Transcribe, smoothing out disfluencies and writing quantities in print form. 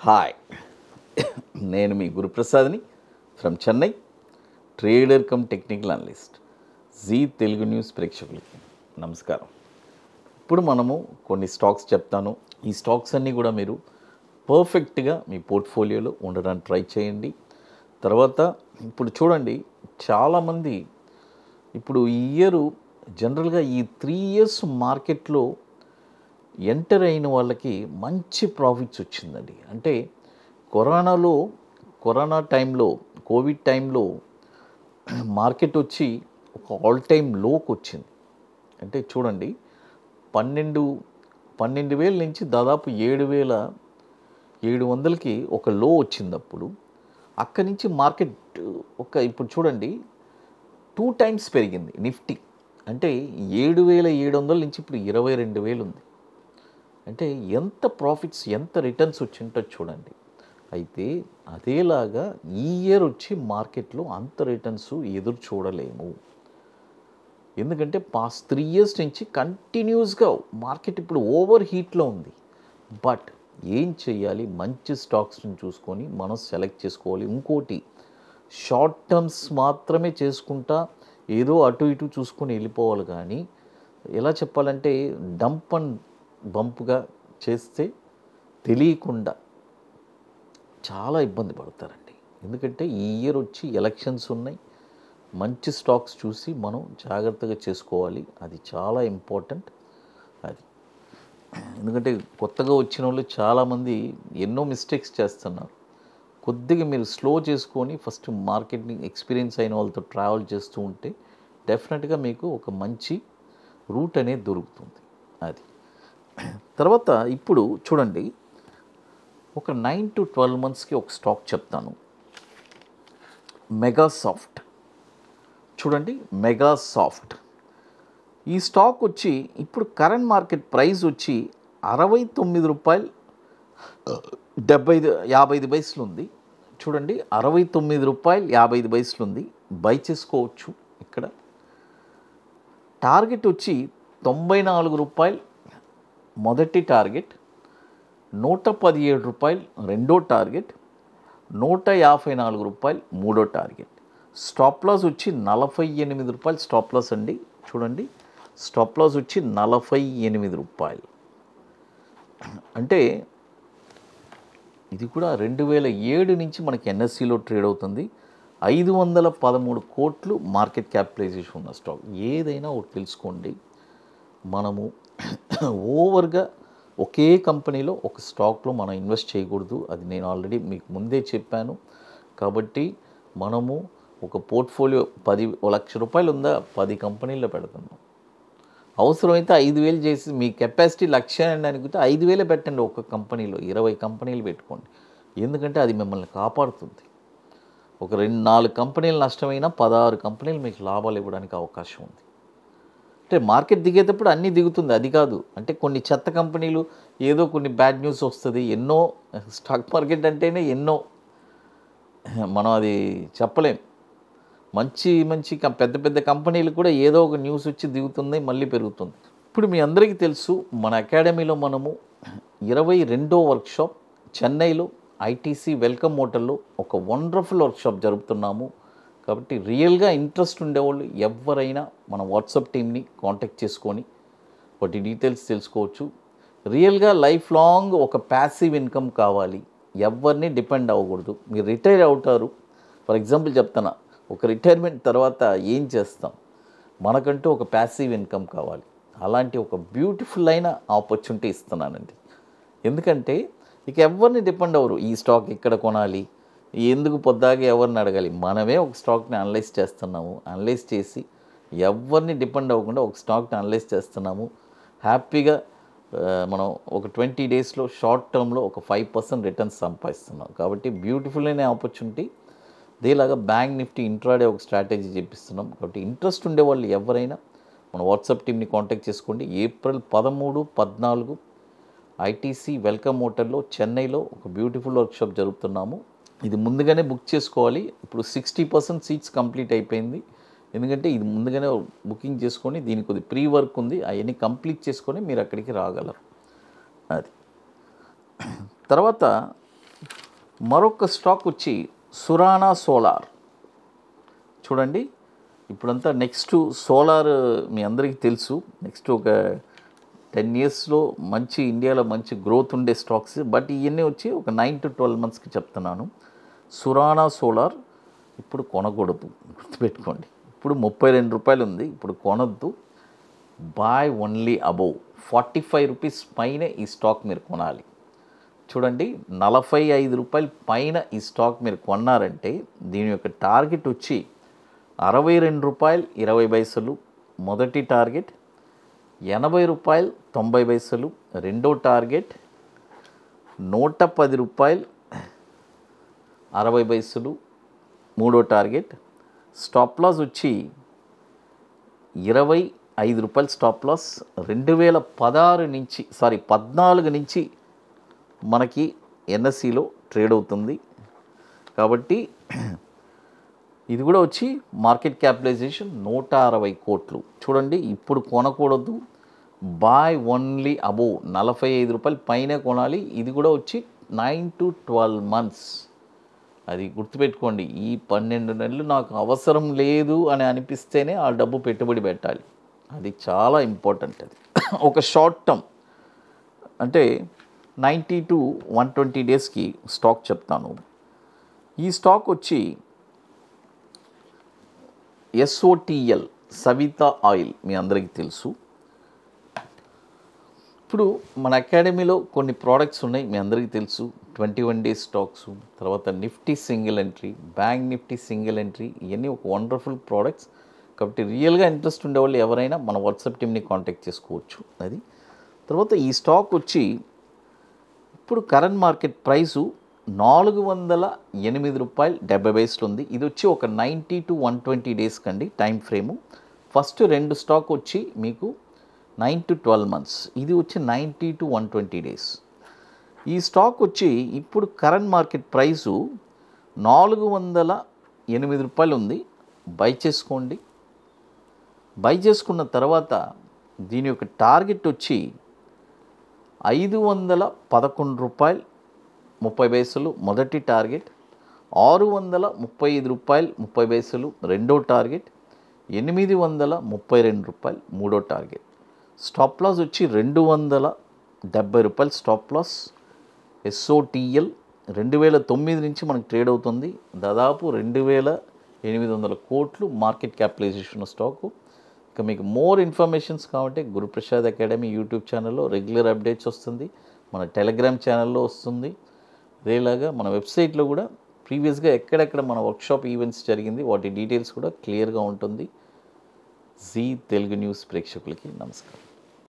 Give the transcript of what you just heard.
Hi, నేను మీ గురుప్రసాద్ని from Chennai, trader cum technical analyst. Zee Telugu news ప్రేక్షకులకి నమస్కారం. ఇప్పుడు మనము కొన్ని స్టాక్స్ చెప్తాను. ఈ స్టాక్స్ అన్నీ కూడా మీరు పర్ఫెక్ట్గా మీ పోర్ట్ఫోలియోలో ఉండడానికి ట్రై చేయండి. తర్వాత ఇప్పుడు చూడండి, చాలామంది ఇప్పుడు ఈ ఇయర్ జనరల్గా ఈ 3 years మార్కెట్లో ఎంటర్ అయిన వాళ్ళకి మంచి ప్రాఫిట్స్ వచ్చిందండి. అంటే కరోనా టైంలో, కోవిడ్ టైంలో మార్కెట్ వచ్చి ఒక ఆల్ టైమ్ లోకి వచ్చింది. అంటే చూడండి, 12,000 నుంచి దాదాపు 7,700కి ఒక లో వచ్చిందప్పుడు. అక్కడి నుంచి మార్కెట్ ఇప్పుడు చూడండి 2 times పెరిగింది నిఫ్టీ. అంటే 7,700 నుంచి ఇప్పుడు 22,000 ఉంది. అంటే ఎంత ప్రాఫిట్స్, ఎంత రిటర్న్స్ వచ్చింటో చూడండి. అయితే అదేలాగా ఈ ఇయర్ వచ్చి మార్కెట్లో అంత రిటర్న్స్ ఎదురు చూడలేము. ఎందుకంటే పాస్ట్ 3 years నుంచి కంటిన్యూస్గా మార్కెట్ ఇప్పుడు ఓవర్ హీట్లో ఉంది. బట్ ఏం చేయాలి, మంచి స్టాక్స్ని చూసుకొని మనం సెలెక్ట్ చేసుకోవాలి. ఇంకోటి, షార్ట్ టర్మ్స్ మాత్రమే చేసుకుంటా ఏదో అటు ఇటు చూసుకొని వెళ్ళిపోవాలి. కానీ ఎలా చెప్పాలంటే డంప్ అండ్ బంప్గా చేస్తే తెలియకుండా చాలా ఇబ్బంది పడతారండి. ఎందుకంటే ఈ ఇయర్ వచ్చి ఎలక్షన్స్ ఉన్నాయి. మంచి స్టాక్స్ చూసి మనం జాగ్రత్తగా చేసుకోవాలి. అది చాలా ఇంపార్టెంట్. అది ఎందుకంటే కొత్తగా వచ్చిన వాళ్ళు చాలామంది ఎన్నో మిస్టేక్స్ చేస్తున్నారు. కొద్దిగా మీరు స్లో చేసుకొని ఫస్ట్ మార్కెట్ని ఎక్స్పీరియన్స్ అయిన వాళ్ళతో ట్రావెల్ చేస్తూ ఉంటే డెఫినెట్గా మీకు ఒక మంచి రూట్ అనేది దొరుకుతుంది. అది తర్వాత ఇప్పుడు చూడండి, ఒక 9 to 12 monthsకి ఒక స్టాక్ చెప్తాను. మెగాసాఫ్ట్. చూడండి, మెగాసాఫ్ట్ ఈ స్టాక్ వచ్చి ఇప్పుడు కరెంట్ మార్కెట్ ప్రైస్ వచ్చి ₹69.55 ఉంది. చూడండి, ₹69.55 ఉంది. బై చేసుకోవచ్చు. ఇక్కడ టార్గెట్ వచ్చి ₹94 మొదటి టార్గెట్, ₹117 రెండో టార్గెట్, ₹154 మూడో టార్గెట్. స్టాప్ లాస్ వచ్చి ₹48 స్టాప్ లాస్ అండి. చూడండి, స్టాప్ లాస్ వచ్చి ₹48. అంటే ఇది కూడా 2007 నుంచి మనకి ఎన్ఎస్సిలో ట్రేడ్ అవుతుంది. 513 కోట్లు మార్కెట్ క్యాపిటలైజేషన్ ఉన్న స్టాక్. ఏదైనా ఒకటి తెలుసుకోండి, మనము ఓవర్గా ఒకే కంపెనీలో ఒక స్టాక్లో మనం ఇన్వెస్ట్ చేయకూడదు. అది నేను ఆల్రెడీ మీకు ముందే చెప్పాను. కాబట్టి మనము ఒక పోర్ట్ఫోలియో ₹1,00,000 ఉందా, 10 కంపెనీల్లో పెడుతున్నాం. అవసరమైతే 5,000 చేసి మీ కెపాసిటీ 1,00,000 అని అనుకుంటే 5,000 పెట్టండి. ఒక కంపెనీలో 20 కంపెనీలు పెట్టుకోండి. ఎందుకంటే అది మిమ్మల్ని కాపాడుతుంది. ఒక 2-4 కంపెనీలు నష్టమైనా 16 కంపెనీలు మీకు లాభాలు ఇవ్వడానికి అవకాశం ఉంది. అంటే మార్కెట్ దిగేటప్పుడు అన్నీ దిగుతుంది, అది కాదు. అంటే కొన్ని చెత్త కంపెనీలు, ఏదో కొన్ని బ్యాడ్ న్యూస్ వస్తుంది. ఎన్నో స్టాక్ మార్కెట్ అంటేనే ఎన్నో, మనం అది చెప్పలేం. మంచి పెద్ద పెద్ద కంపెనీలు కూడా ఏదో ఒక న్యూస్ వచ్చి దిగుతుంది, మళ్ళీ పెరుగుతుంది. ఇప్పుడు మీ అందరికీ తెలుసు, మన అకాడమీలో మనము 22వ వర్క్షాప్ చెన్నైలో ఐటీసీ వెల్కమ్ హోటల్లో ఒక వండర్ఫుల్ వర్క్షాప్ జరుపుతున్నాము. కాబట్టి రియల్గా ఇంట్రెస్ట్ ఉండేవాళ్ళు ఎవరైనా మన వాట్సాప్ టీమ్ని కాంటాక్ట్ చేసుకొని వాటి డీటెయిల్స్ తెలుసుకోవచ్చు. రియల్గా లైఫ్ లాంగ్ ఒక ప్యాసివ్ ఇన్కమ్ కావాలి, ఎవరిని డిపెండ్ అవ్వకూడదు. మీరు రిటైర్ అవుతారు, ఫర్ ఎగ్జాంపుల్ చెప్తున్నా, ఒక రిటైర్మెంట్ తర్వాత ఏం చేస్తాం, మనకంటూ ఒక ప్యాసివ్ ఇన్కమ్ కావాలి. అలాంటి ఒక బ్యూటిఫుల్ అయిన ఆపర్చునిటీ ఇస్తున్నానండి. ఎందుకంటే ఇక ఎవరిని డిపెండ్ అవ్వరు. ఈ స్టాక్ ఇక్కడ కొనాలి, ఎందుకు పొద్దాగా ఎవరిని అడగాలి. మనమే ఒక స్టాక్ని అనలైజ్ చేస్తున్నాము. అనలైజ్ చేసి ఎవరిని డిపెండ్ అవ్వకుండా ఒక స్టాక్ని అనలైజ్ చేస్తున్నాము. హ్యాపీగా మనం ఒక 20 daysలో షార్ట్ టర్మ్లో ఒక 5% రిటర్న్స్ సంపాదిస్తున్నాం. కాబట్టి బ్యూటిఫుల్ అయిన ఆపర్చునిటీ. ఇదేలాగా బ్యాంక్ నిఫ్టీ ఇంట్రాడే ఒక స్ట్రాటజీ చెప్పిస్తున్నాం. కాబట్టి ఇంట్రెస్ట్ ఉండేవాళ్ళు ఎవరైనా మన వాట్సాప్ టీమ్ని కాంటాక్ట్ చేసుకోండి. April 13, 14 ఐటీసీ వెల్కమ్ హోటల్లో చెన్నైలో ఒక బ్యూటిఫుల్ వర్క్షాప్ జరుపుతున్నాము. ఇది ముందుగానే బుక్ చేసుకోవాలి. ఇప్పుడు 60% సీట్స్ కంప్లీట్ అయిపోయింది. ఎందుకంటే ఇది ముందుగానే బుకింగ్ చేసుకొని, దీనికి కొద్ది ప్రీ వర్క్ ఉంది, అవన్నీ కంప్లీట్ చేసుకొని మీరు అక్కడికి రాగలరు. అది తర్వాత మరొక స్టాక్ వచ్చి సురానా సోలార్. చూడండి, ఇప్పుడంతా నెక్స్ట్ సోలార్ మీ అందరికీ తెలుసు. నెక్స్ట్ ఒక 10 yearsలో మంచి ఇండియాలో మంచి గ్రోత్ ఉండే స్టాక్స్. బట్ ఇవన్నీ వచ్చి ఒక 9 to 12 monthsకి చెప్తున్నాను. సురానా సోలార్ ఇప్పుడు కొనకూడదు, గుర్తుపెట్టుకోండి. ఇప్పుడు 32 రూపాయలు ఉంది, ఇప్పుడు కొనొద్దు. బాయ్ ఓన్లీ అబోవ్ 45 రూపీస్ పైన ఈ స్టాక్ మీరు కొనాలి. చూడండి, 45 రూపాయల పైన ఈ స్టాక్ మీరు కొన్నారంటే దీని యొక్క టార్గెట్ వచ్చి 62 రూపాయలు 20 పైసలు మొదటి టార్గెట్, 80 రూపాయలు 90 పైసలు రెండో టార్గెట్, 110 రూపాయలు 60 పైసలు మూడో టార్గెట్. స్టాప్ లాస్ వచ్చి 25 రూపాయలు స్టాప్ లాస్. 2014 నుంచి మనకి ఎన్ఎస్సిలో ట్రేడ్ అవుతుంది కాబట్టి ఇది కూడా వచ్చి మార్కెట్ క్యాపిటలైజేషన్ 160 కోట్లు. చూడండి, ఇప్పుడు కొనకూడదు, బాయ్ ఓన్లీ అబోవ్ 45 రూపాయలు పైన కొనాలి. ఇది కూడా వచ్చి 9 to 12 months. అది గుర్తుపెట్టుకోండి. ఈ 12 నెలలు నాకు అవసరం లేదు అని అనిపిస్తేనే ఆ డబ్బు పెట్టుబడి పెట్టాలి. అది చాలా ఇంపార్టెంట్. అది ఒక షార్ట్ టర్మ్ అంటే 90 to 120 daysకి స్టాక్ చెప్తాను. ఈ స్టాక్ వచ్చి SOTL సవితా ఆయిల్ మీ అందరికీ తెలుసు. ఇప్పుడు మన అకాడమీలో కొన్ని ప్రోడక్ట్స్ ఉన్నాయి, మీ అందరికీ తెలుసు. 21 days స్టాక్స్, తర్వాత Nifty single entry, bank Nifty single entry, ఇవన్నీ ఒక వండర్ఫుల్ ప్రోడక్ట్స్. కాబట్టి రియల్గా ఇంట్రెస్ట్ ఉండేవాళ్ళు ఎవరైనా మన వాట్సాప్ టీమ్ని కాంటాక్ట్ చేసుకోవచ్చు. అది తర్వాత ఈ స్టాక్ వచ్చి ఇప్పుడు కరెంట్ మార్కెట్ ప్రైసు 408 రూపాయలు 70 పైసలు ఉంది. ఇది వచ్చి ఒక 90 to 120 days కండి టైం ఫ్రేము. ఫస్ట్ 2 స్టాక్ వచ్చి మీకు 9 to 12 months, ఇది వచ్చి 90 to 120 days. ఈ స్టాక్ వచ్చి ఇప్పుడు కరెంట్ మార్కెట్ ప్రైసు 408 రూపాయలు ఉంది. బై చేసుకోండి. బై చేసుకున్న తర్వాత దీని యొక్క టార్గెట్ వచ్చి 511 రూపాయలు 30 పైసలు మొదటి టార్గెట్, 635 రూపాయలు 30 పైసలు రెండో టార్గెట్, 832 రూపాయలు మూడో టార్గెట్. స్టాప్ లాస్ వచ్చి 270 రూపాయలు స్టాప్ లాస్. SOTL 2009 నుంచి మనకు ట్రేడ్ అవుతుంది. దాదాపు 2800 కోట్లు మార్కెట్ క్యాపిటలైజేషన్ స్టాకు. ఇక మీకు మోర్ ఇన్ఫర్మేషన్స్ కావాలంటే గురుప్రసాద్ అకాడమీ యూట్యూబ్ ఛానల్లో రెగ్యులర్ అప్డేట్స్ వస్తుంది, మన టెలిగ్రామ్ ఛానల్లో వస్తుంది. అదేలాగా మన వెబ్సైట్లో కూడా ప్రీవియస్గా ఎక్కడెక్కడ మన వర్క్షాప్ ఈవెంట్స్ జరిగింది వాటి డీటెయిల్స్ కూడా క్లియర్గా ఉంటుంది. జీ తెలుగు న్యూస్ ప్రేక్షకులకి నమస్కారం.